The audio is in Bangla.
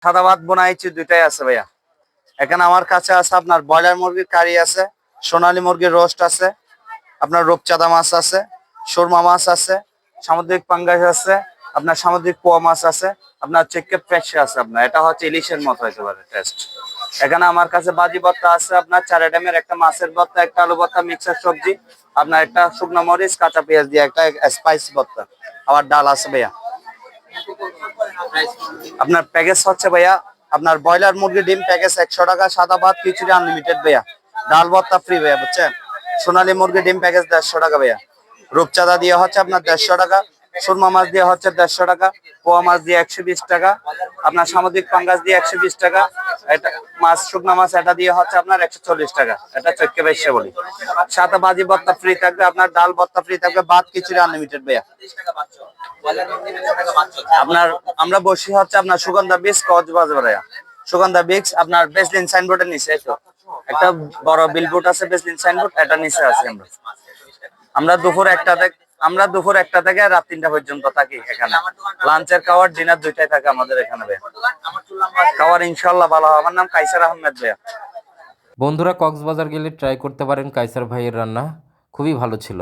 সাদা ভাত বোনাইছি দুইটাই আছে ভাইয়া। এখানে আমার কাছে আছে আপনার ব্রয়লার মুরগির কারি আছে, সোনালী মুরগির রোস্ট আছে, আপনার রূপচাঁদা মাছ আছে, সুরমা মাছ আছে, সামুদ্রিক পাঙ্গাস আছে, আপনার সামুদ্রিক পোয়া মাছ আছে, আপনার চেকে ফ্রেশ আছে। আপনার এটা হচ্ছে ইলিশের মতো হতে পারে টেস্ট। এখানে আমার কাছে বাজি ভর্তা আছে, আপনার 4 আইটেমের, একটা মাছের ভর্তা, একটা আলু ভর্তা, মিক্সার সবজি, আপনার একটা শুকনো মরিচ কাঁচা পেঁয়াজ দিয়ে একটা স্পাইস ভর্তা, আবার ডাল আছে ভাইয়া। আপনার প্যাকেজ হচ্ছে ভাইয়া, আপনার ব্রয়লার মুরগি ডিম প্যাকেজ 100 টাকা, সাদা ভাত খিচুড়ি আনলিমিটেড ভাইয়া, ডাল ভর্তা ফ্রি ভাইয়া, বুঝছেন। সোনালী মুরগি ডিম প্যাকেজ 150 টাকা ভাইয়া। রূপচাঁদা দিয়ে হচ্ছে আপনার 150 টাকা, সুরমা মাছ দিয়ে হচ্ছে 150 টাকা, পোয়া মাছ দিয়ে 120 টাকা, আপনার সামুদ্রিক পাঙ্গাস দিয়ে 120 টাকা, এটা মাছ শুকনা মাছ এটা দিয়ে হচ্ছে আপনার 140 টাকা, এটা চক্কে বেশে বলি। সাথে বাজি ভর্তা ফ্রি থাকবে, আপনার ডাল ভর্তা ফ্রি থাকবে, ভাত খিচুড়ি আনলিমিটেড ভাইয়া। আপনার আমরা বসি হচ্ছে আপনার সুগন্ধা বিচ কক্সবাজার ভাইয়া। সুগন্ধা বিচ আপনার বেসলিন সাইনবোর্ডের নিচে, এই তো একটা বড় বিলবোর্ড আছে, বেসলিন সাইনবোর্ড, এটা নিচে আছে। আমরা দুপুর একটা থেকে রাত 3টা পর্যন্ত থাকি এখানে। লাঞ্চের খাওয়ার ডিনার দুইটাই থাকে আমাদের এখানে ভাইয়া। খাওয়ার ইনশাল্লাহ ভালো হবে। আমার নাম কাইসার আহমেদ ভাইয়া। বন্ধুরা, কক্সবাজার গেলে ট্রাই করতে পারেন কাইসার ভাইয়ের রান্না, খুবই ভালো ছিল।